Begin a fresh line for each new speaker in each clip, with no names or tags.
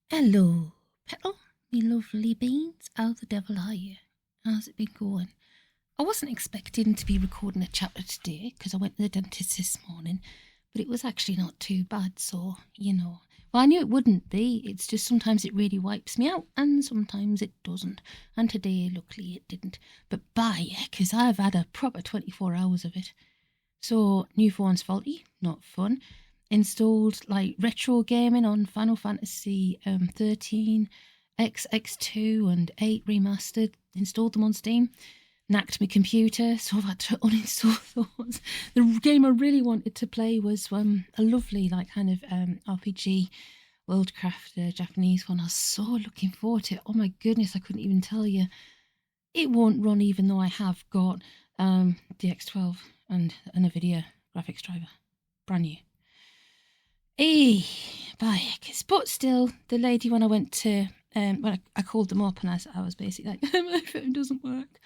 Hello, Petal, me lovely beans. How the devil are you? How's it been going? I wasn't expecting to be recording a chapter today because I went to the dentist this morning, but it was actually not too bad, so, Well, I knew it wouldn't be. It's just sometimes it really wipes me out and sometimes it doesn't. And today, luckily, it didn't. But because I've had a proper 24 hours of it. So, new phone's faulty, not fun. Installed retro gaming on Final Fantasy 13, XX2 and 8 remastered. Installed them on Steam. Knacked my computer, so I've had to uninstall those. The game I really wanted to play was a lovely RPG Worldcraft Japanese one. I was so looking forward to it. Oh my goodness, I couldn't even tell you. It won't run even though I have got DX12 and an NVIDIA graphics driver. Brand new. But still, the lady when I went to, when I called them up and I was basically like, my phone doesn't work.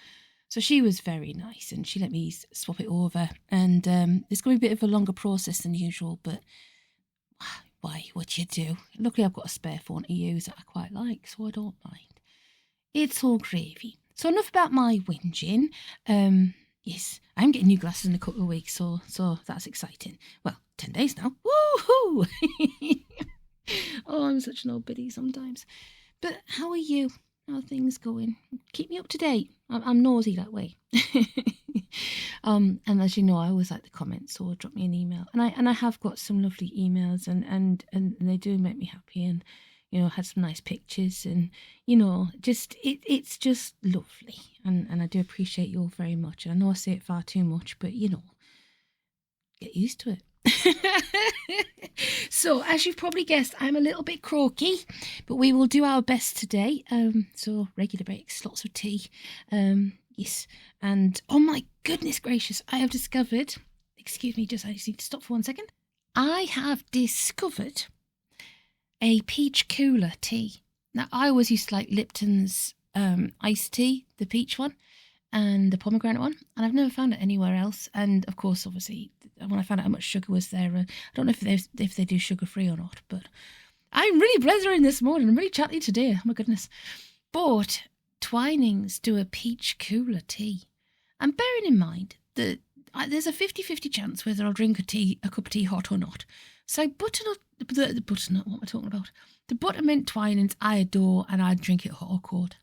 So she was very nice and she let me swap it over. And it's going to be a bit of a longer process than usual, but why? What you do? Luckily, I've got a spare phone to use that I quite like, so I don't mind. It's all gravy. So enough about my whinging. Yes, I'm getting new glasses in a couple of weeks, so that's exciting. Well, 10 days now. Woohoo! Oh, I'm such an old biddy sometimes. But how are you? How are things going? Keep me up to date. I'm nosy that way. And as you know, I always like the comments, so drop me an email. And I have got some lovely emails, and they do make me happy. And had some nice pictures, and it's just lovely. And I do appreciate you all very much. And I know I say it far too much, but get used to it. So, as you've probably guessed, I'm a little bit croaky, but we will do our best today. So regular breaks, lots of tea. Yes. And oh my goodness gracious, I have discovered, excuse me, I just need to stop for 1 second. I have discovered a peach cooler tea. Now, I always used to like Lipton's iced tea, the peach one, and the pomegranate one, and I've never found it anywhere else. And of course, obviously, when I found out how much sugar was there, I don't know if they do sugar-free or not, but I'm really blethering this morning. I'm really chatty today. Oh my goodness. But Twinings do a peach cooler tea. And bearing in mind that there's a 50-50 chance whether I'll drink a cup of tea hot or not. So the butternut, what am I talking about? The buttermint Twinings I adore, and I'd drink it hot or cold.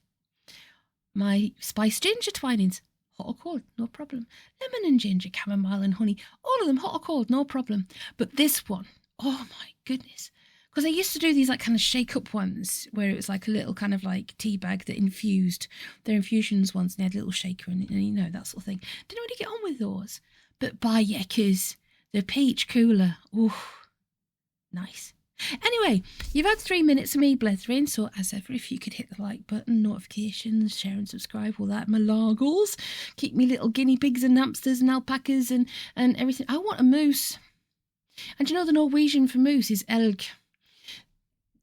My spiced ginger Twinings, hot or cold, no problem. Lemon and ginger, chamomile and honey, all of them hot or cold, no problem. But this one, oh my goodness. Because I used to do these kind of shake-up ones where it was like a little kind of tea bag that infused. Their infusions ones, and they had a little shaker in it, and that sort of thing. Didn't really get on with those. But because the peach cooler, nice. Anyway, you've had 3 minutes of me blethering, so as ever, if you could hit the like button, notifications, share and subscribe, all that malargles. Keep me little guinea pigs and hamsters and alpacas and everything. I want a moose. And the Norwegian for moose is elk.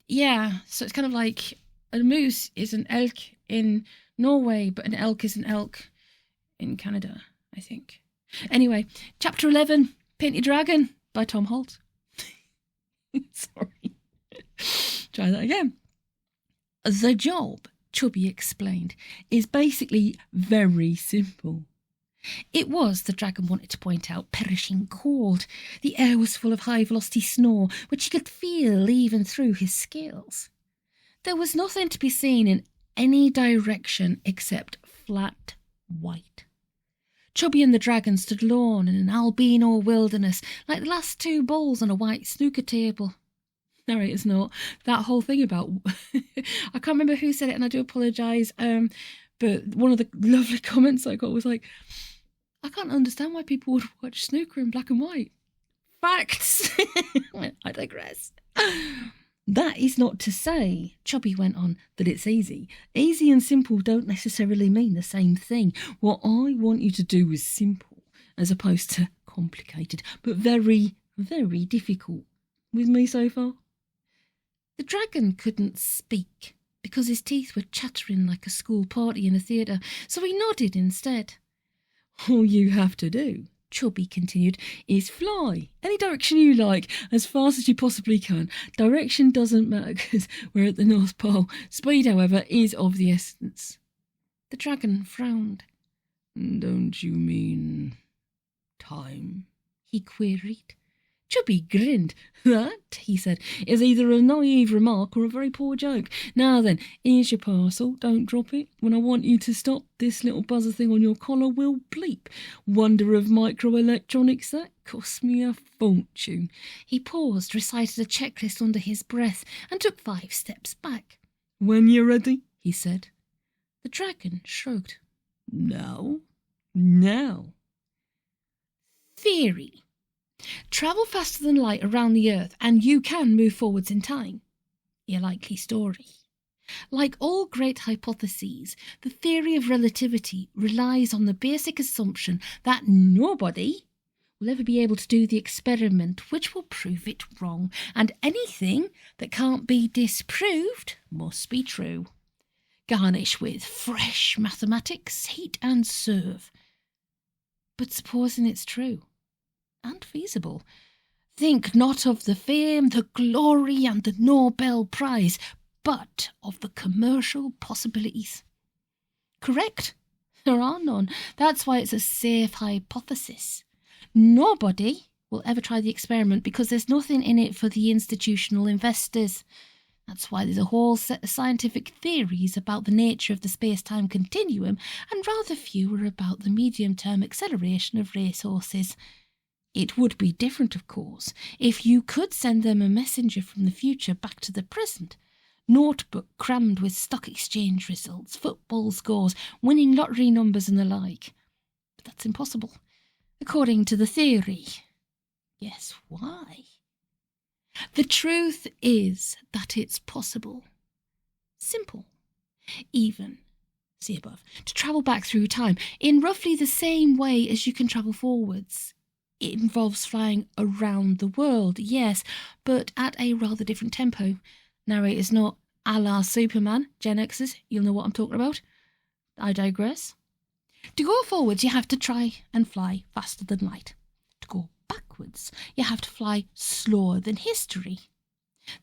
Yeah, so it's kind of like a moose is an elk in Norway, but an elk is an elk in Canada, I think. Anyway, chapter 11, Painted Dragon by Tom Holt. Sorry. Try that again. The job, Chubby explained, is basically very simple. It was, the dragon wanted to point out, perishing cold. The air was full of high-velocity snow, which he could feel even through his scales. There was nothing to be seen in any direction except flat white. Chubby and the dragon stood alone in an albino wilderness, like the last two balls on a white snooker table. Narrator's note, that whole thing about... I can't remember who said it, and I do apologise, but one of the lovely comments I got was like, I can't understand why people would watch snooker in black and white. Facts! I digress. That is not to say, Chubby went on, that it's easy. Easy and simple don't necessarily mean the same thing. What I want you to do is simple, as opposed to complicated, but very, very difficult. With me so far? The dragon couldn't speak, because his teeth were chattering like a school party in a theatre, so he nodded instead. All you have to do Chubby continued, is fly. Any direction you like, as fast as you possibly can. Direction doesn't matter because we're at the North Pole. Speed, however, is of the essence. The dragon frowned. Don't you mean time? He queried. Chubby grinned. That, he said, is either a naive remark or a very poor joke. Now then, here's your parcel. Don't drop it. When I want you to stop, this little buzzer thing on your collar will bleep. Wonder of microelectronics, that cost me a fortune. He paused, recited a checklist under his breath, and took 5 steps back. When you're ready, he said. The dragon shrugged. Now. Theory. Travel faster than light around the Earth and you can move forwards in time. A likely story. Like all great hypotheses, the theory of relativity relies on the basic assumption that nobody will ever be able to do the experiment which will prove it wrong, and anything that can't be disproved must be true. Garnish with fresh mathematics, heat and serve. But supposing it's true and feasible, think not of the fame, the glory and the Nobel Prize, but of the commercial possibilities. Correct? There are none. That's why it's a safe hypothesis. Nobody will ever try the experiment because there's nothing in it for the institutional investors. That's why there's a whole set of scientific theories about the nature of the space-time continuum and rather fewer about the medium-term acceleration of racehorses. It would be different, of course, if you could send them a messenger from the future back to the present. Notebook crammed with stock exchange results, football scores, winning lottery numbers and the like. But that's impossible, according to the theory. Guess why? The truth is that it's possible. Simple. Even, see above, to travel back through time in roughly the same way as you can travel forwards. It involves flying around the world, yes, but at a rather different tempo. Narrator's not a la Superman, genx's, you'll know what I'm talking about. I digress. To go forwards, you have to try and fly faster than light. To go backwards, you have to fly slower than history.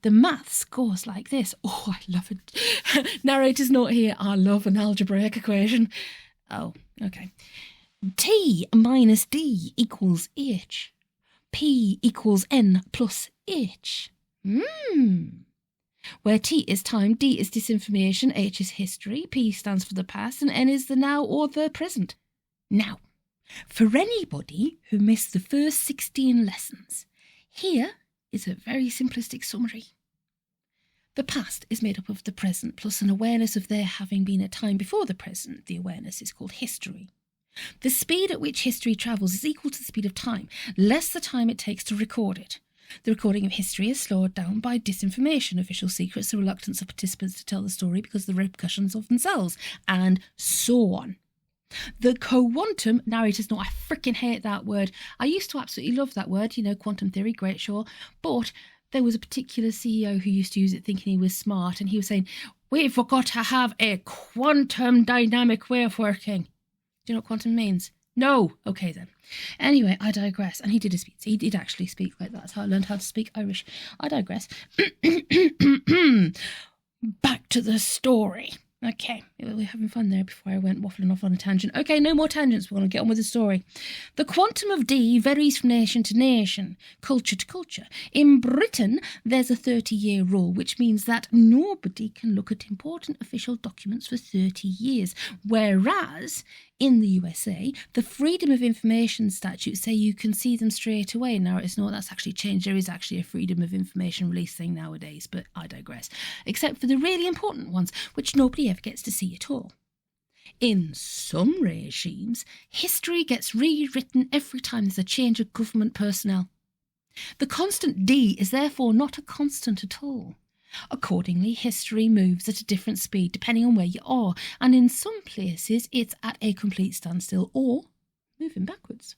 The maths goes like this. Oh, I love it. Narrator's not here. I love an algebraic equation. Oh, okay. T minus D equals H. P equals N plus H. Where T is time, D is disinformation, H is history, P stands for the past, and N is the now or the present. Now, for anybody who missed the first 16 lessons, here is a very simplistic summary. The past is made up of the present plus an awareness of there having been a time before the present. The awareness is called history. The speed at which history travels is equal to the speed of time, less the time it takes to record it. The recording of history is slowed down by disinformation, official secrets, the reluctance of participants to tell the story because of the repercussions of themselves, and so on. The quantum, narrator's not, I freaking hate that word. I used to absolutely love that word, quantum theory, great, sure. But there was a particular CEO who used to use it thinking he was smart, and he was saying, we've got to have a quantum dynamic way of working. Do you know what quantum means? No. Okay then. Anyway, I digress. And he did speak. He did actually speak like that. That's how I learned how to speak Irish. I digress. Back to the story. Okay, we were having fun there before I went waffling off on a tangent. Okay, no more tangents. We're going to get on with the story. The quantum of D varies from nation to nation, culture to culture. In Britain, there's a 30-year rule, which means that nobody can look at important official documents for 30 years. Whereas, in the USA, the Freedom of Information statutes say you can see them straight away. Now, it's not, that's actually changed. There is actually a Freedom of Information release thing nowadays, but I digress. Except for the really important ones, which nobody ever gets to see at all. In some regimes, history gets rewritten every time there's a change of government personnel. The constant D is therefore not a constant at all. Accordingly, history moves at a different speed depending on where you are, and in some places it's at a complete standstill or moving backwards.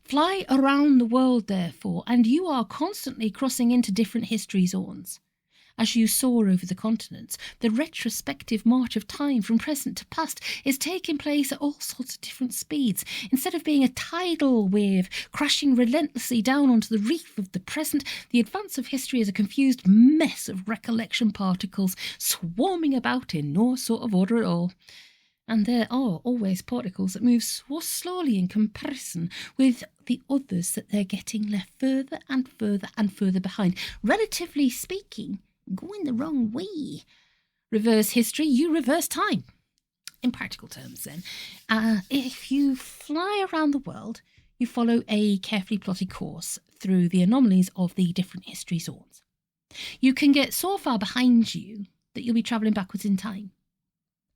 Fly around the world, therefore, and you are constantly crossing into different history zones. As you soar over the continents, the retrospective march of time from present to past is taking place at all sorts of different speeds. Instead of being a tidal wave crashing relentlessly down onto the reef of the present, the advance of history is a confused mess of recollection particles swarming about in no sort of order at all. And there are always particles that move so slowly in comparison with the others that they're getting left further and further and further behind. Relatively speaking, going the wrong way. Reverse history, you reverse time. In practical terms then, if you fly around the world, you follow a carefully plotted course through the anomalies of the different history zones. You can get so far behind you that you'll be travelling backwards in time.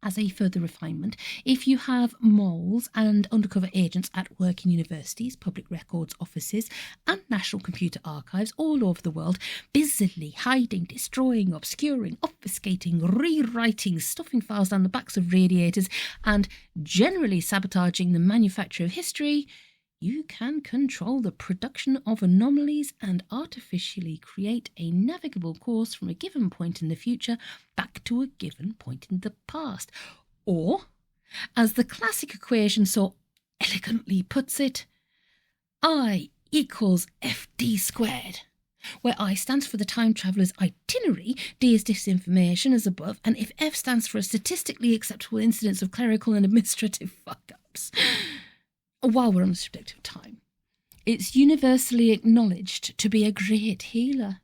As a further refinement, if you have moles and undercover agents at work in universities, public records offices and national computer archives all over the world, busily hiding, destroying, obscuring, obfuscating, rewriting, stuffing files down the backs of radiators and generally sabotaging the manufacture of history, you can control the production of anomalies and artificially create a navigable course from a given point in the future back to a given point in the past. Or, as the classic equation so elegantly puts it, I equals FD squared, where I stands for the time traveller's itinerary, D is disinformation as above, and if F stands for a statistically acceptable incidence of clerical and administrative fuck-ups. While we're on the subject of time, it's universally acknowledged to be a great healer.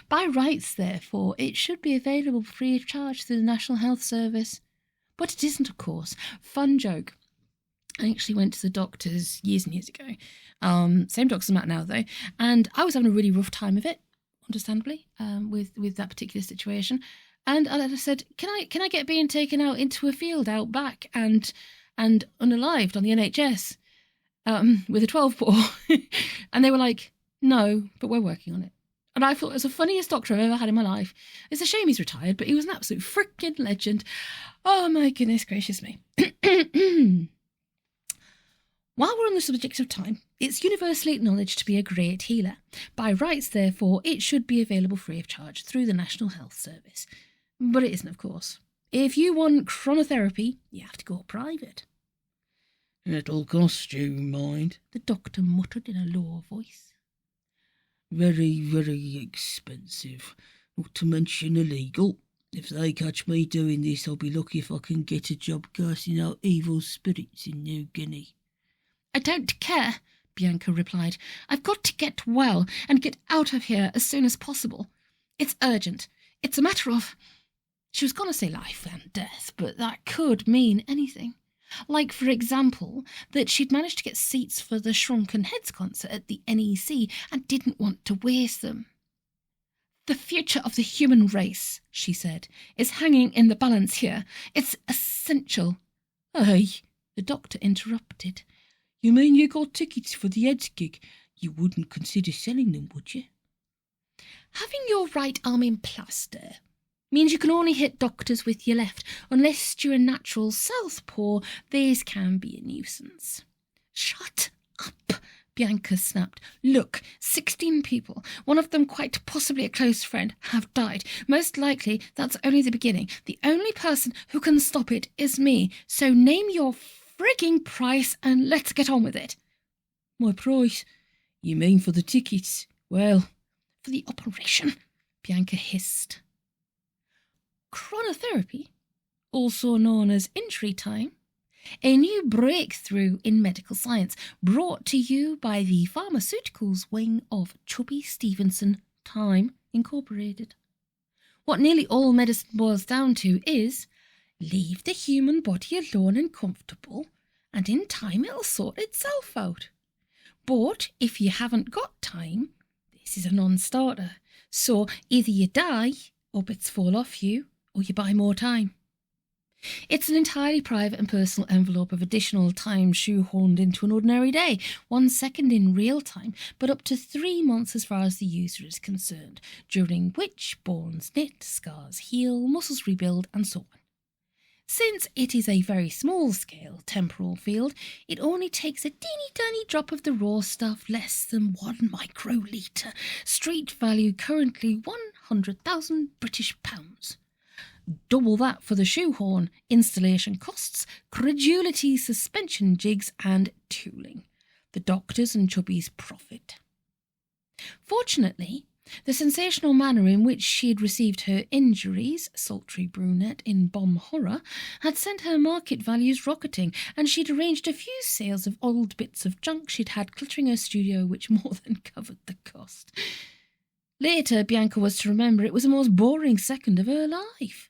By rights, therefore, it should be available free of charge through the National Health Service. But it isn't, of course. Fun joke. I actually went to the doctors years and years ago. Same doctors I'm at now, though. And I was having a really rough time of it, understandably, with that particular situation. And I said, can I get being taken out into a field out back and unalived on the NHS? With a 12 bore. And they were like, no, but we're working on it. And I thought it was the funniest doctor I've ever had in my life. It's a shame he's retired, but he was an absolute freaking legend. Oh my goodness gracious me. While we're on the subject of time, it's universally acknowledged to be a great healer. By rights, therefore, it should be available free of charge through the National Health Service. But it isn't, of course. If you want chronotherapy, you have to go private.
It'll cost you, mind,
the doctor muttered in a low voice.
Very, very expensive, not to mention illegal. If they catch me doing this, I'll be lucky if I can get a job casting out evil spirits in New Guinea.
I don't care, Bianca replied. I've got to get well and get out of here as soon as possible. It's urgent. It's a matter of... She was going to say life and death, but that could mean anything. Like, for example, that she'd managed to get seats for the Shrunken Heads concert at the NEC and didn't want to waste them. The future of the human race, she said, is hanging in the balance here. It's essential.
Hey,
the doctor interrupted.
You mean you got tickets for the Heads gig? You wouldn't consider selling them, would you?
Having your right arm in plaster means you can only hit doctors with your left. Unless you're a natural southpaw, these can be a nuisance. Shut up, Bianca snapped. Look, 16 people, one of them quite possibly a close friend, have died. Most likely that's only the beginning. The only person who can stop it is me. So name your frigging price and let's get on with it.
My price? You mean for the tickets? Well,
for the operation, Bianca hissed. Chronotherapy, also known as injury time, a new breakthrough in medical science brought to you by the pharmaceuticals wing of Chubby Stevenson Time Incorporated. What nearly all medicine boils down to is leave the human body alone and comfortable, and in time it'll sort itself out. But if you haven't got time, this is a non-starter. So either you die or bits fall off you, or you buy more time. It's an entirely private and personal envelope of additional time shoehorned into an ordinary day, 1 second in real time, but up to 3 months as far as the user is concerned, during which bones knit, scars heal, muscles rebuild, and so on. Since it is a very small-scale temporal field, it only takes a teeny-tiny drop of the raw stuff, less than 1 microliter, street value currently £500,000 British pounds. Double that for the shoehorn, installation costs, credulity, suspension jigs and tooling. The doctors and chubbies profit. Fortunately, the sensational manner in which she had received her injuries, sultry brunette in bomb horror, had sent her market values rocketing, and she'd arranged a few sales of old bits of junk she'd had cluttering her studio, which more than covered the cost. Later, Bianca was to remember it was the most boring second of her life.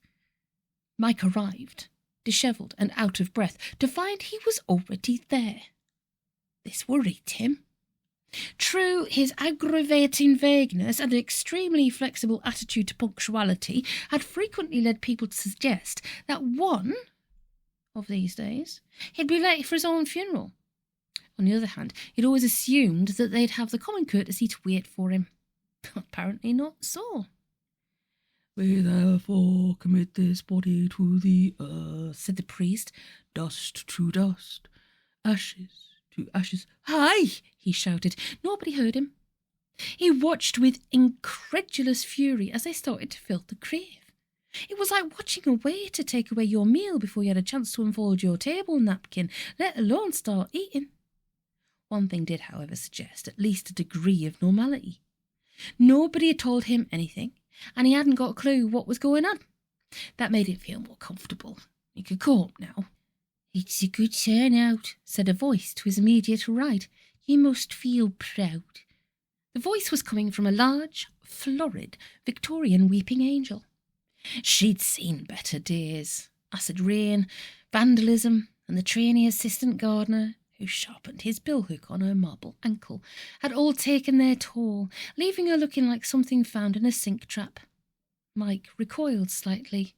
Mike arrived, dishevelled and out of breath, to find he was already there. This worried him. True, his aggravating vagueness and extremely flexible attitude to punctuality had frequently led people to suggest that one of these days he'd be late for his own funeral. On the other hand, he'd always assumed that they'd have the common courtesy to wait for him. Apparently not so.
"We therefore commit this body to the earth,"
said the priest.
"Dust to dust, ashes to ashes."
"Hi!" he shouted. Nobody heard him. He watched with incredulous fury as they started to fill the grave. It was like watching a waiter take away your meal before you had a chance to unfold your table napkin, let alone start eating. One thing did, however, suggest at least a degree of normality. Nobody had told him anything, and he hadn't got a clue what was going on. That made him feel more comfortable. He could go up now. "It's a good turnout," said a voice to his immediate right. "You must feel proud." The voice was coming from a large, florid, Victorian weeping angel. She'd seen better days. Acid rain, vandalism, and the trainee assistant gardener, who sharpened his billhook on her marble ankle, had all taken their toll, leaving her looking like something found in a sink trap. Mike recoiled slightly.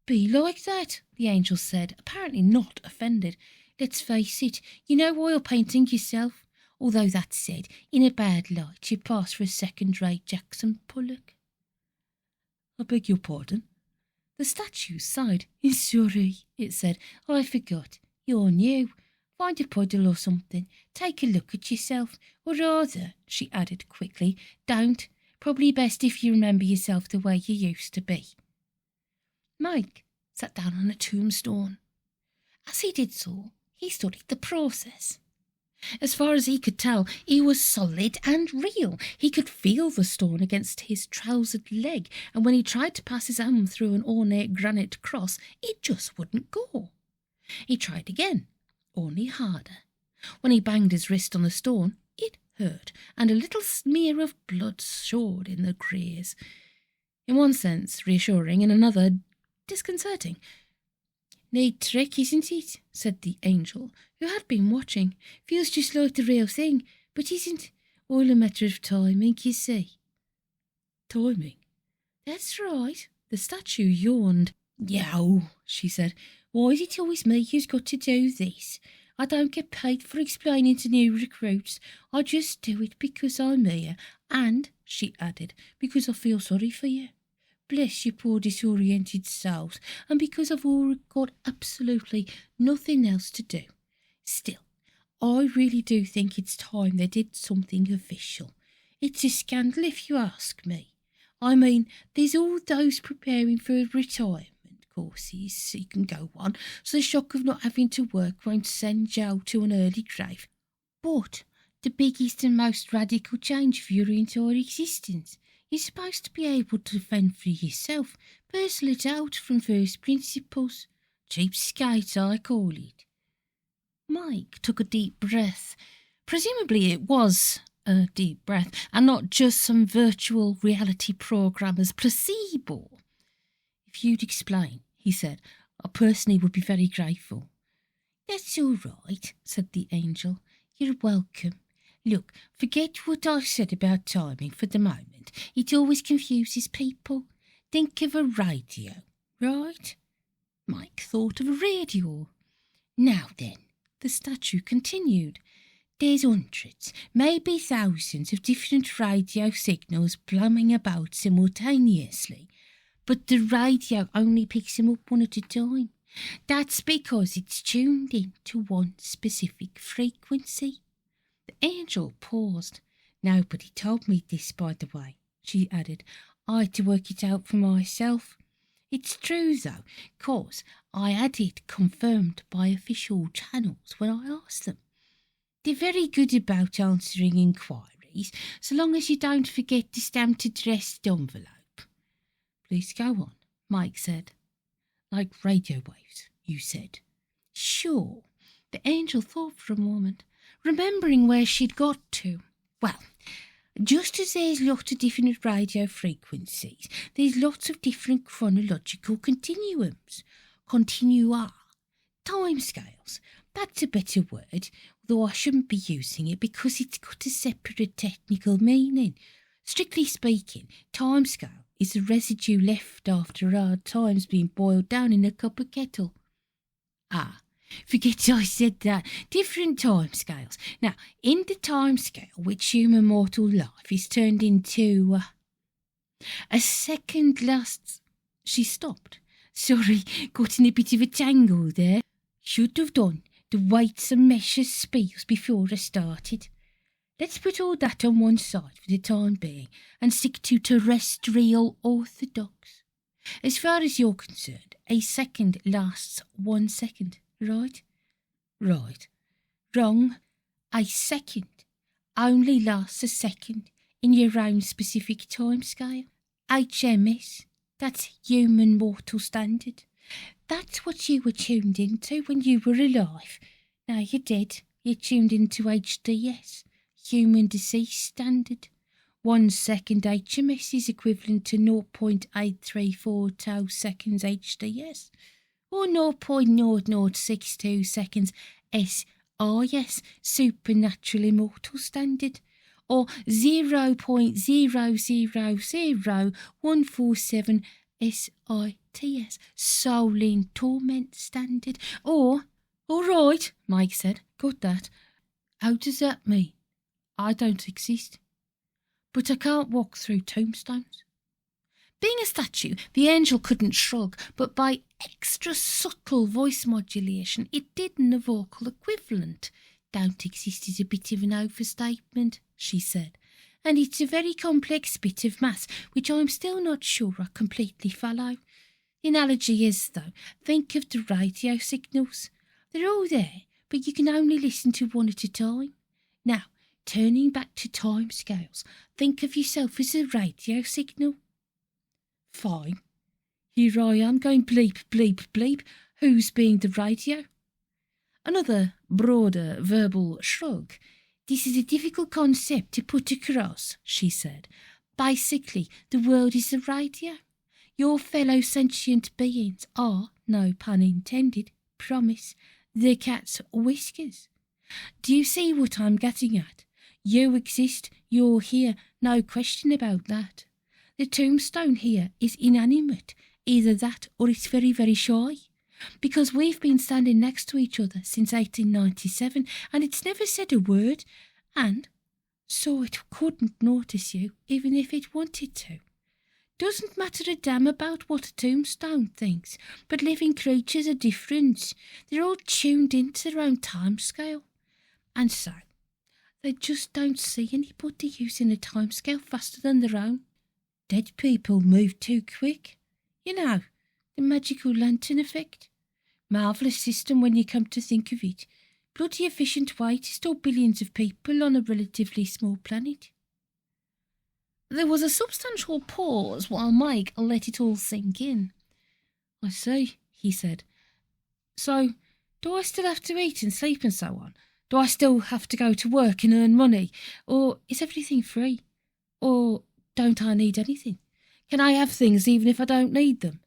"Be like that," the angel said, apparently not offended. "Let's face it, you know oil painting yourself. Although that said, in a bad light, you pass for a second-rate Jackson Pollock."
"I beg your pardon?"
The statue sighed. "Sorry," it said. "I forgot. You're new. Find a puddle or something. Take a look at yourself. Or rather," she added quickly, "don't. Probably best if you remember yourself the way you used to be." Mike sat down on a tombstone. As he did so, he studied the process. As far as he could tell, he was solid and real. He could feel the stone against his trousered leg, and when he tried to pass his arm through an ornate granite cross, it just wouldn't go. He tried again, only harder. When he banged his wrist on the stone, it hurt, and a little smear of blood showed in the graze. In one sense, reassuring, in another, disconcerting. "Neat trick, isn't it?" said the angel, who had been watching. "Feels just like the real thing, but isn't. All a matter of timing, you see."
"Timing?"
"That's right." The statue yawned. "Yow," she said. "Why is it always me who's got to do this? I don't get paid for explaining to new recruits. I just do it because I'm here, and," she added, "because I feel sorry for you. Bless your poor disoriented souls, and because I've all got absolutely nothing else to do. Still, I really do think it's time they did something official. It's a scandal if you ask me. I mean, there's all those preparing for retirement courses so you can go on, so the shock of not having to work won't send Joe to an early grave. But the biggest and most radical change of your entire existence, you're supposed to be able to fend for yourself, puzzle it out from first principles. Cheapskate, I call it." Mike took a deep breath. Presumably it was a deep breath, and not just some virtual reality programmer's placebo. "If you'd explain," he said, "I personally would be very grateful." "That's all right," said the angel. "You're welcome. Look, forget what I said about timing for the moment. It always confuses people. Think of a radio, right?" Mike thought of a radio. "Now then," the statue continued, "there's hundreds, maybe thousands of different radio signals blooming about simultaneously, but the radio only picks them up one at a time. That's because it's tuned in to one specific frequency." The angel paused. "Nobody told me this, by the way," she added. I had to work it out for myself. It's true, though, 'cause I had it confirmed by official channels when I asked them. They're very good about answering inquiries, so long as you don't forget the stamped addressed envelope. Please go on, Mike said. Like radio waves, you said. Sure. The angel thought for a moment, remembering where she'd got to. Well, just as there's lots of different radio frequencies, there's lots of different chronological continuums. Continua. Timescales. That's a better word, though I shouldn't be using it because it's got a separate technical meaning. Strictly speaking, timescale is the residue left after hard times being boiled down in a copper kettle. Ah, forget I said that. Different timescales. Now, in the timescale which human mortal life is turned into a second lasts... She stopped. Sorry, got in a bit of a tangle there. Should have done the weights and measures spiels before I started. Let's put all that on one side for the time being and stick to terrestrial orthodox. As far as you're concerned, a second lasts 1 second, right? Right. Wrong. A second only lasts a second in your own specific time scale. HMS, that's human mortal standard. That's what you were tuned into when you were alive. Now you're dead, you're tuned into HDS, human deceased standard. 1 second HMS is equivalent to 0.834 seconds HDS, or 0.0062 seconds SIS, supernatural immortal standard, or 0.000147 SITS, soul in torment standard, or... All right, Mike said, got that. How does that mean? I don't exist. But I can't walk through tombstones. Being a statue, the angel couldn't shrug, but by extra subtle voice modulation, it did a vocal equivalent. Don't exist is a bit of an overstatement, she said, and it's a very complex bit of maths which I'm still not sure I completely follow. The analogy is, though, think of the radio signals. They're all there, but you can only listen to one at a time. Now, turning back to time scales, think of yourself as a radio signal. Fine. Here I am going bleep, bleep, bleep. Who's being the radio? Another broader verbal shrug. This is a difficult concept to put across, she said. Basically, the world is a radio. Your fellow sentient beings are, no pun intended, promise, the cat's whiskers. Do you see what I'm getting at? You exist, you're here, no question about that. The tombstone here is inanimate, either that or it's very, very shy. Because we've been standing next to each other since 1897 and it's never said a word, and so it couldn't notice you even if it wanted to. Doesn't matter a damn about what a tombstone thinks, but living creatures are different. They're all tuned into their own time scale. And so, they just don't see anybody using a timescale faster than their own. Dead people move too quick. You know, the magical lantern effect. Marvellous system when you come to think of it. Bloody efficient way to store billions of people on a relatively small planet. There was a substantial pause while Mike let it all sink in. I see, he said. So, do I still have to eat and sleep and so on? Do I still have to go to work and earn money? Or is everything free? Or don't I need anything? Can I have things even if I don't need them?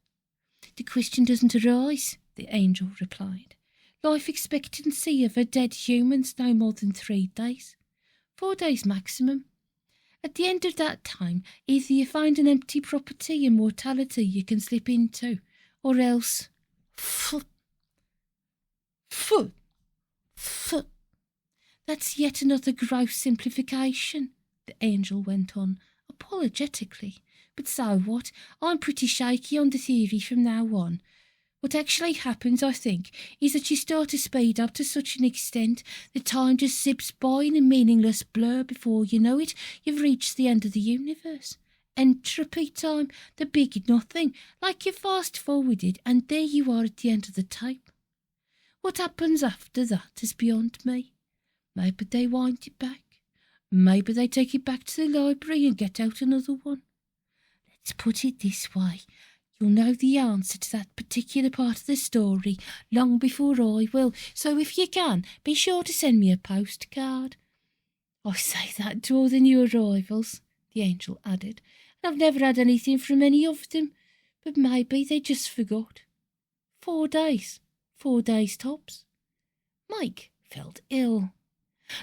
The question doesn't arise, the angel replied. Life expectancy of a dead human's no more than 3 days. 4 days maximum. At the end of that time, either you find an empty property and mortality you can slip into, or else... That's yet another gross simplification, the angel went on, apologetically. But so what? I'm pretty shaky on the theory from now on. What actually happens, I think, is that you start to speed up to such an extent that time just zips by in a meaningless blur before you know it, you've reached the end of the universe. entropy time, the big nothing, like you fast forwarded and there you are at the end of the tape. What happens after that is beyond me. Maybe they wind it back. Maybe they take it back to the library and get out another one. Let's put it this way. You'll know the answer to that particular part of the story long before I will, so if you can, be sure to send me a postcard. I say that to all the new arrivals, the angel added, and I've never had anything from any of them, but maybe they just forgot. 4 days. 4 days tops. Mike felt ill.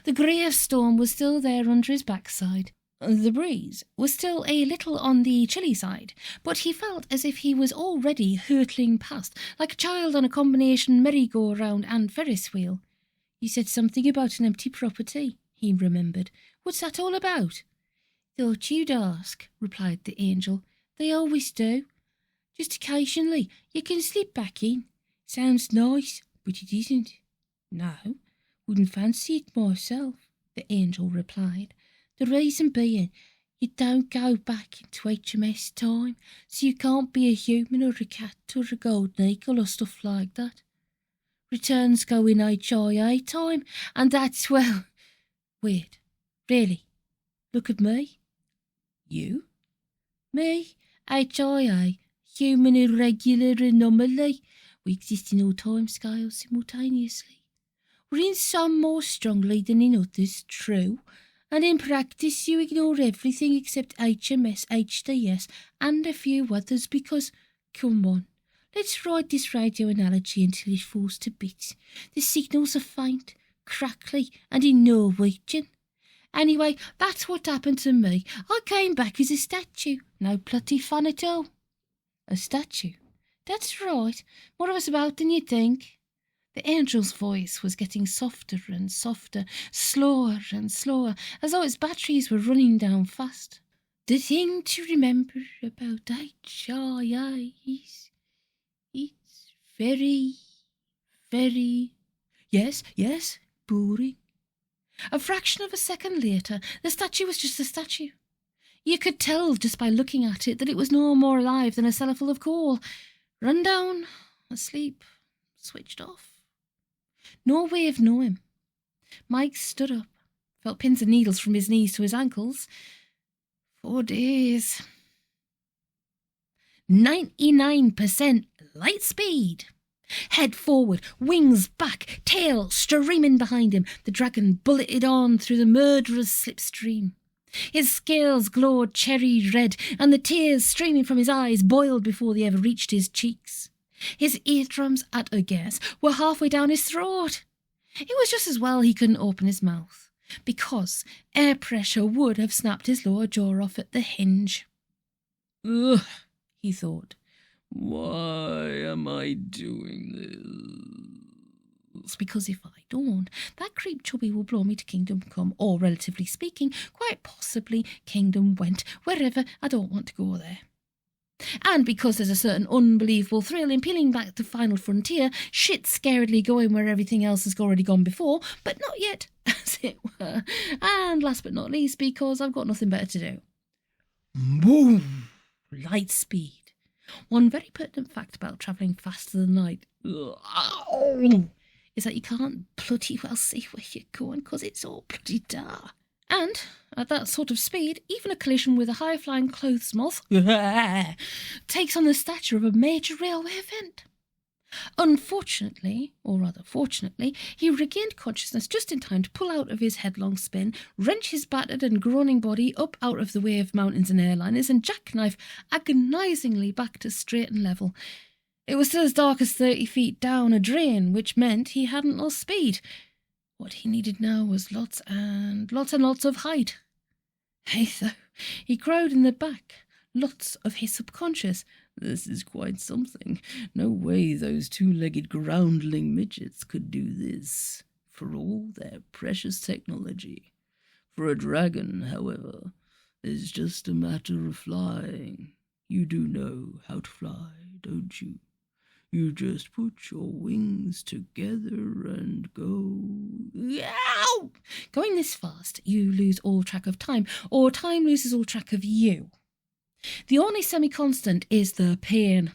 The grey of storm was still there under his backside. The breeze was still a little on the chilly side, but he felt as if he was already hurtling past, like a child on a combination merry-go-round and Ferris wheel. You said something about an empty property, he remembered. What's that all about? Thought you'd ask, replied the angel. They always do. Just occasionally you can slip back in. Sounds nice, but it isn't. No, wouldn't fancy it myself, the angel replied. The reason being, you don't go back into HMS time, so you can't be a human or a cat or a golden eagle or stuff like that. Returns go in HIA time, and that's, well, weird. Really. Look at me. You? Me? HIA, human irregular anomaly. We exist in all time scales simultaneously. We're in some more strongly than in others, true. And in practice you ignore everything except HMS, HDS and a few others because, come on, let's ride this radio analogy until it falls to bits. The signals are faint, crackly and in Norwegian. Anyway, that's what happened to me. I came back as a statue. No bloody fun at all. A statue? That's right. More of us about than you'd think. The angel's voice was getting softer and softer, slower and slower, as though its batteries were running down fast. The thing to remember about HIA is it's very, very... Yes, boring. A fraction of a second later, the statue was just a statue. You could tell just by looking at it that it was no more alive than a cellar full of coal. Run down, asleep, switched off. No way of knowing. Mike stood up, felt pins and needles from his knees to his ankles. 4 days. 99% light speed. Head forward, wings back, tail streaming behind him. The dragon bulleted on through the murderous slipstream. His scales glowed cherry red, and the tears streaming from his eyes boiled before they ever reached his cheeks. His eardrums, at a guess, were halfway down his throat. It was just as well he couldn't open his mouth, because air pressure would have snapped his lower jaw off at the hinge.
Ugh, he thought. Why am I doing this?
Because if I don't, that creep chubby will blow me to kingdom come, or relatively speaking, quite possibly kingdom went, wherever I don't want to go there. And because there's a certain unbelievable thrill in peeling back the final frontier, shit scaredly going where everything else has already gone before, but not yet, as it were. And last but not least, because I've got nothing better to do.
Boom!
Light speed. One very pertinent fact about travelling faster than light is that you can't bloody well see where you're going because it's all bloody dark. And at that sort of speed, even a collision with a high-flying clothes moth takes on the stature of a major railway event. Unfortunately, or rather fortunately, he regained consciousness just in time to pull out of his headlong spin, wrench his battered and groaning body up out of the way of mountains and airliners, and jackknife agonisingly back to straight and level. It was still as dark as 30 feet down a drain, which meant he hadn't lost speed. What he needed now was lots and lots of height. Hey, though, he crowed in the back, lots of his subconscious. This is quite something. No way those two-legged groundling midgets could do this, for all their precious technology. For a dragon, however, is just a matter of flying. You do know how to fly, don't you? You just put your wings together and go. Ow! Going this fast, you lose all track of time, or time loses all track of you. The only semi-constant is the pain.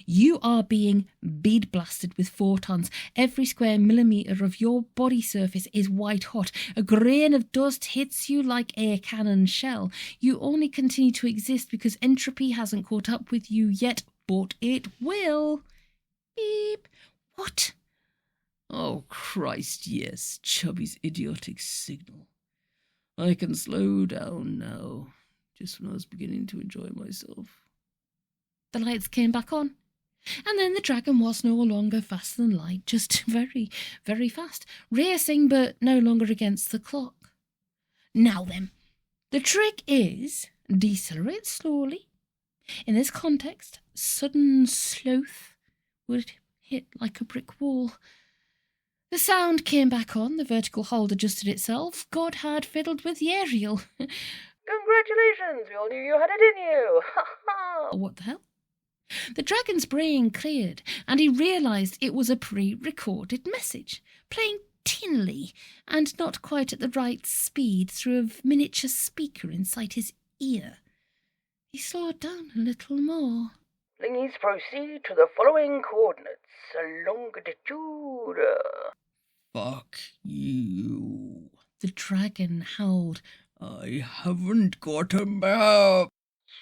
You are being bead blasted with photons. Every square millimetre of your body surface is white hot. A grain of dust hits you like a cannon shell. You only continue to exist because entropy hasn't caught up with you yet, but it will. Beep. What?
Oh, Christ, yes, Chubby's idiotic signal. I can slow down now, just when I was beginning to enjoy myself.
The lights came back on, and then the dragon was no longer faster than light, just very, very fast, racing but no longer against the clock. Now then, the trick is decelerate slowly. In this context, sudden sloth would hit like a brick wall. The sound came back on, the vertical hold adjusted itself. God had fiddled with the aerial.
Congratulations, we all knew you had it in you. Ha ha!
What the hell? The dragon's brain cleared, and he realised it was a pre-recorded message, playing tinily and not quite at the right speed through a miniature speaker inside his ear. He slowed down a little more.
Please proceed to the following coordinates. Longitude.
Fuck you.
The dragon howled.
I haven't got a map.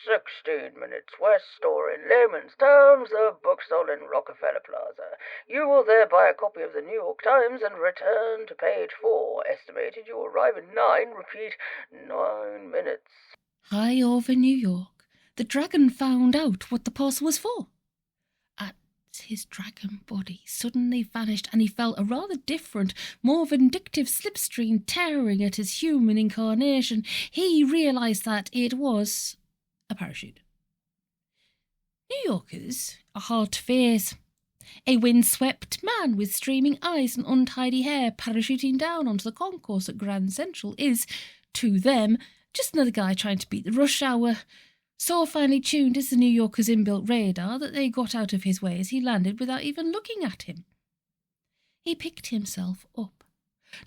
16 minutes west, or in layman's terms, the bookstall in Rockefeller Plaza. You will there buy a copy of the New York Times and return to page 4. Estimated you will arrive in 9 minutes.
High over New York, the dragon found out what the parcel was for. His dragon body suddenly vanished, and he felt a rather different, more vindictive slipstream tearing at his human incarnation. He realised that it was a parachute. New Yorkers are hard to face. A windswept man with streaming eyes and untidy hair parachuting down onto the concourse at Grand Central is, to them, just another guy trying to beat the rush hour. So finely tuned is the New Yorker's inbuilt radar that they got out of his way as he landed without even looking at him. He picked himself up.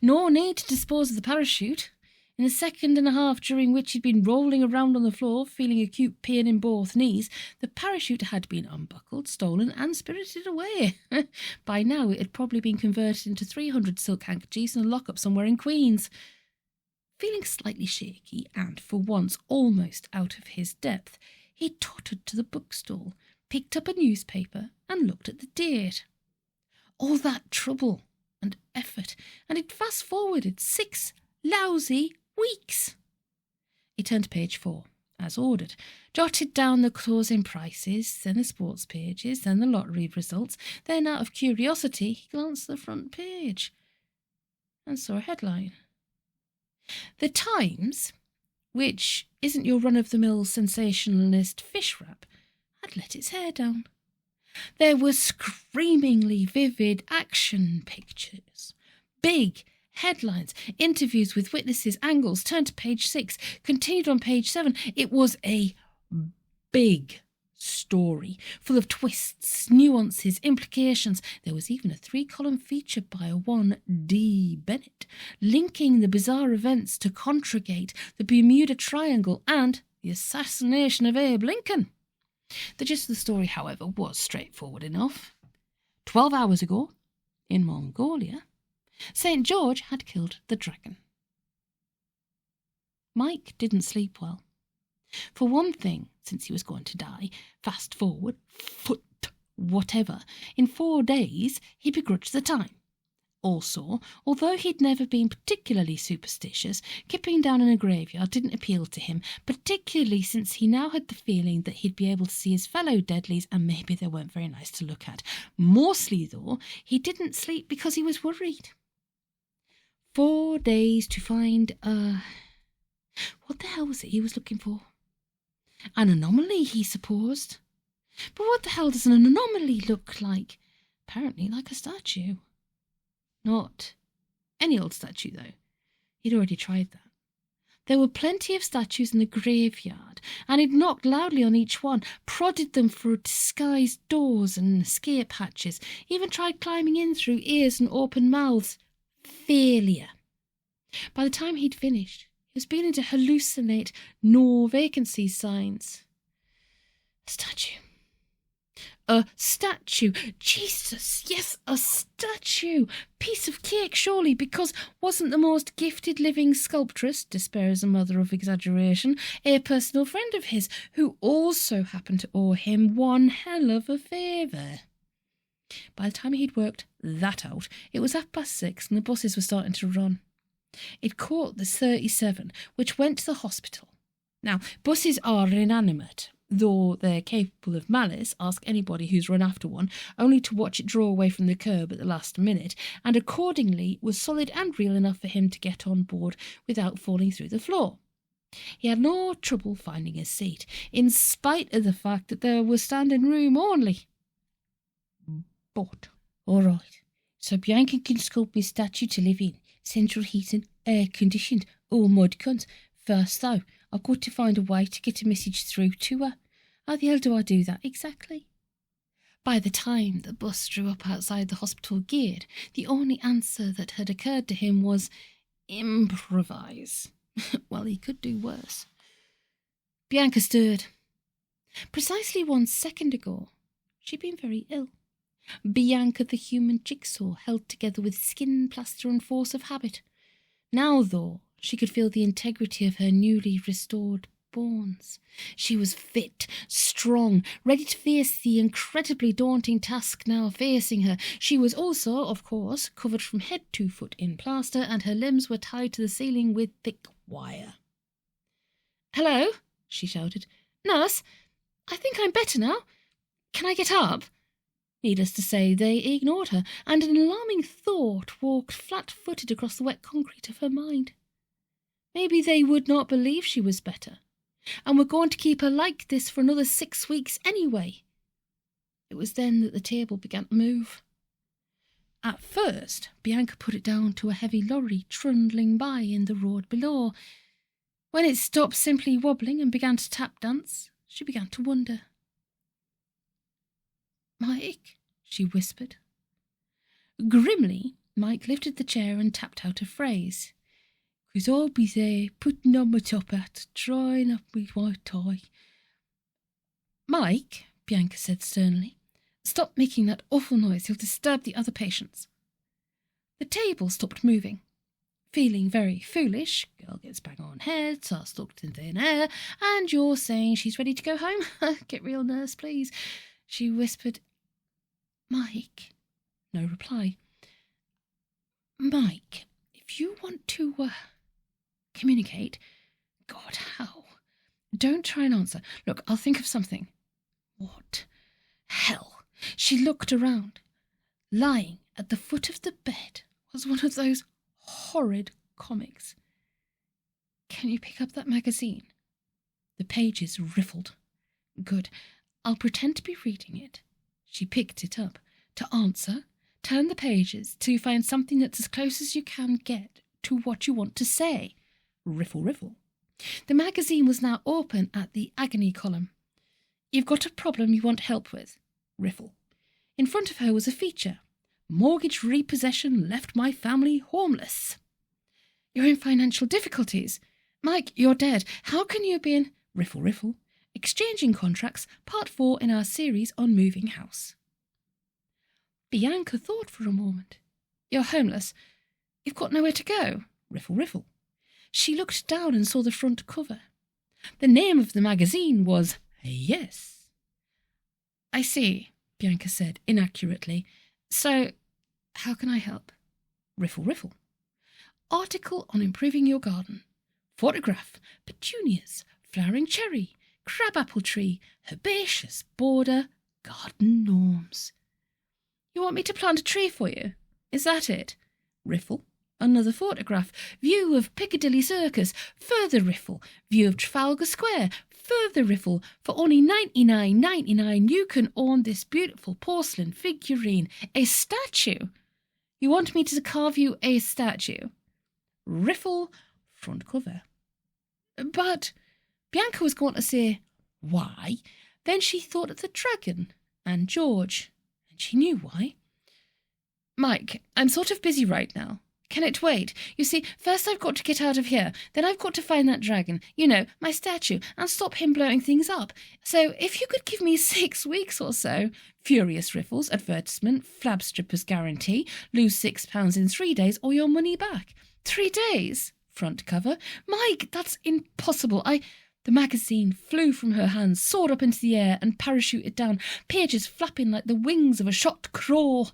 No need to dispose of the parachute. In the second and a half during which he'd been rolling around on the floor, feeling acute pain in both knees, the parachute had been unbuckled, stolen, and spirited away. By now it had probably been converted into 300 silk handkerchiefs in a lock-up somewhere in Queens. Feeling slightly shaky and, for once, almost out of his depth, he tottered to the bookstall, picked up a newspaper, and looked at the date. All that trouble and effort, and he'd fast-forwarded 6 lousy weeks. He turned to page 4, as ordered, jotted down the closing prices, then the sports pages, then the lottery results, then, out of curiosity, he glanced at the front page and saw a headline. The Times, which isn't your run-of-the-mill sensationalist fish wrap, had let its hair down. There were screamingly vivid action pictures, big headlines, interviews with witnesses, angles. Turned to page 6, continued on page 7. It was a big story, full of twists, nuances, implications. There was even a 3-column feature by a 1D Bennett, linking the bizarre events to contragate the Bermuda Triangle and the assassination of Abe Lincoln. The gist of the story, however, was straightforward enough. 12 hours ago, in Mongolia, St. George had killed the dragon. Mike didn't sleep well. For one thing, since he was going to die, fast forward, whatever, in 4 days he begrudged the time. Also, although he'd never been particularly superstitious, kipping down in a graveyard didn't appeal to him, particularly since he now had the feeling that he'd be able to see his fellow deadlies and maybe they weren't very nice to look at. Mostly, though, he didn't sleep because he was worried. 4 days to find, what the hell was it he was looking for? An anomaly, he supposed. But what the hell does an anomaly look like? Apparently like a statue. Not any old statue, though. He'd already tried that. There were plenty of statues in the graveyard, and he'd knocked loudly on each one, prodded them for disguised doors and escape hatches, even tried climbing in through ears and open mouths. Failure. By the time he'd finished, he was beginning to hallucinate no vacancy signs. Statue. A statue. Jesus, yes, a statue. Piece of cake, surely, because wasn't the most gifted living sculptress, despair is a mother of exaggeration, a personal friend of his, who also happened to owe him one hell of a favour? By the time he'd worked that out, it was 6:30 and the buses were starting to run. It caught the 37, which went to the hospital. Now, buses are inanimate, though they're capable of malice. Ask anybody who's run after one, only to watch it draw away from the curb at the last minute, and accordingly was solid and real enough for him to get on board without falling through the floor. He had no trouble finding his seat, in spite of the fact that there was standing room only. But, all right, so Bianca can sculpt me statue to live in, central heating, air-conditioned, all mud cunt. First, though, I've got to find a way to get a message through to her. How the hell do I do that exactly? By the time the bus drew up outside the hospital gate, the only answer that had occurred to him was improvise. Well, he could do worse. Bianca stirred. Precisely 1 second ago, she'd been very ill. Bianca the human jigsaw, held together with skin, plaster and force of habit. Now, though, she could feel the integrity of her newly restored bones. She was fit, strong, ready to face the incredibly daunting task now facing her. She was also, of course, covered from head to foot in plaster, and her limbs were tied to the ceiling with thick wire. "Hello," she shouted. "Nurse, I think I'm better now. Can I get up?" Needless to say, they ignored her, and an alarming thought walked flat-footed across the wet concrete of her mind. Maybe they would not believe she was better, and were going to keep her like this for another 6 weeks anyway. It was then that the table began to move. At first, Bianca put it down to a heavy lorry trundling by in the road below. When it stopped simply wobbling and began to tap dance, she began to wonder. "Mike," she whispered. Grimly, Mike lifted the chair and tapped out a phrase. "'Cause I'll be there, putting on my top hat, drying up my white tie." "Mike," Bianca said sternly, "stop making that awful noise. You'll disturb the other patients." The table stopped moving. Feeling very foolish, girl gets bang on head, are stuck in thin air, and you're saying she's ready to go home? Get real, nurse, please. She whispered, "Mike." No reply. "Mike, if you want to communicate, God, how? Don't try and answer. Look, I'll think of something." What? Hell. She looked around. Lying at the foot of the bed was one of those horrid comics. "Can you pick up that magazine?" The pages riffled. "Good. I'll pretend to be reading it." She picked it up. To answer, turn the pages till you find something that's as close as you can get to what you want to say. Riffle, riffle. The magazine was now open at the agony column. "You've got a problem you want help with." Riffle. In front of her was a feature. "Mortgage repossession left my family homeless." "You're in financial difficulties." "Mike, you're dead. How can you be in..." Riffle, riffle. "Exchanging contracts, part 4 in our series on moving house." Bianca thought for a moment. "You're homeless. You've got nowhere to go." Riffle, riffle. She looked down and saw the front cover. The name of the magazine was Yes. "I see," Bianca said inaccurately. "So, how can I help?" Riffle, riffle. "Article on improving your garden. Photograph, petunias, flowering cherry, crabapple tree, herbaceous border, garden norms." "You want me to plant a tree for you? Is that it?" Riffle. Another photograph. View of Piccadilly Circus. Further riffle. View of Trafalgar Square. Further riffle. For only $99.99 you can own this beautiful porcelain figurine. A statue. You want me to carve you a statue? Riffle. Front cover. But Bianca was going to say, "Why?" Then she thought of the dragon and George, and she knew why. "Mike, I'm sort of busy right now. Can it wait? You see, first I've got to get out of here, then I've got to find that dragon, you know, my statue, and stop him blowing things up. So if you could give me 6 weeks or so, furious riffles, advertisement, flab strippers guarantee, lose £6 in 3 days or your money back. 3 days? Front cover. Mike, that's impossible. The magazine flew from her hands, soared up into the air and parachuted down, pages flapping like the wings of a shot crow.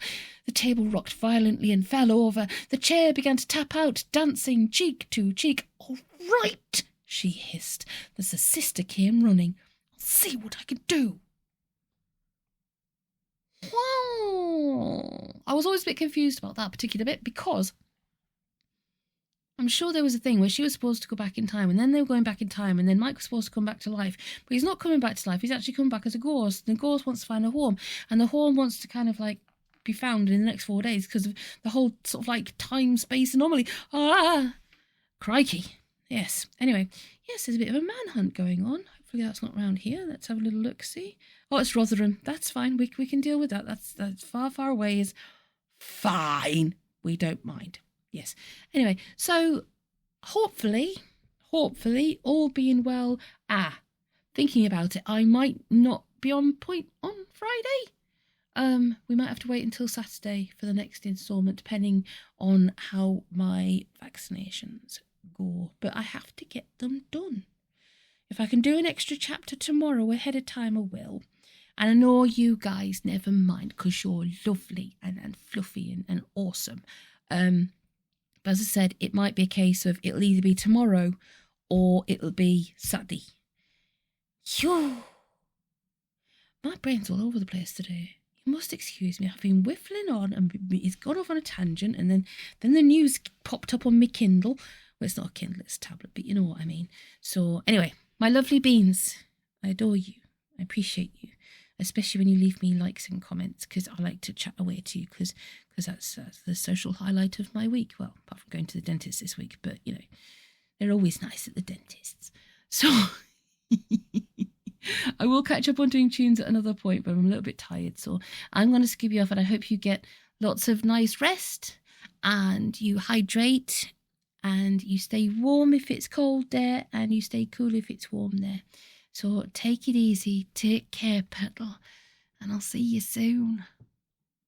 The table rocked violently and fell over. The chair began to tap out, dancing cheek to cheek. "All right," she hissed, as the sister came running. "I'll see what I can do." Wow. I was always a bit confused about that particular bit because I'm sure there was a thing where she was supposed to go back in time and then they were going back in time and then Mike was supposed to come back to life. But he's not coming back to life. He's actually coming back as a ghost. And the ghost wants to find a home. And the home wants to kind of like be found in the next 4 days because of the whole sort of like time-space anomaly. Ah, crikey. Yes. Anyway, yes, there's a bit of a manhunt going on. Hopefully that's not around here. Let's have a little look-see. Oh, it's Rotherham. That's fine. We can deal with that. That's far, far away is fine. We don't mind. Yes. Anyway, so hopefully, all being well. Thinking about it, I might not be on point on Friday. We might have to wait until Saturday for the next instalment, depending on how my vaccinations go. But I have to get them done. If I can do an extra chapter tomorrow ahead of time, I will. And I know you guys never mind because you're lovely and fluffy and awesome. But as I said, it might be a case of it'll either be tomorrow or it'll be Saturday. Phew. My brain's all over the place today. You must excuse me. I've been whiffling on and it's gone off on a tangent and then the news popped up on my Kindle. Well, it's not a Kindle, it's a tablet, but you know what I mean. So anyway, my lovely beans, I adore you. I appreciate you. Especially when you leave me likes and comments because I like to chat away to you because that's the social highlight of my week. Well, apart from going to the dentist this week, but, you know, they're always nice at the dentists. So I will catch up on doing tunes at another point, but I'm a little bit tired. So I'm going to skip you off and I hope you get lots of nice rest and you hydrate and you stay warm if it's cold there and you stay cool if it's warm there. So take it easy, take care, Petal, and I'll see you soon.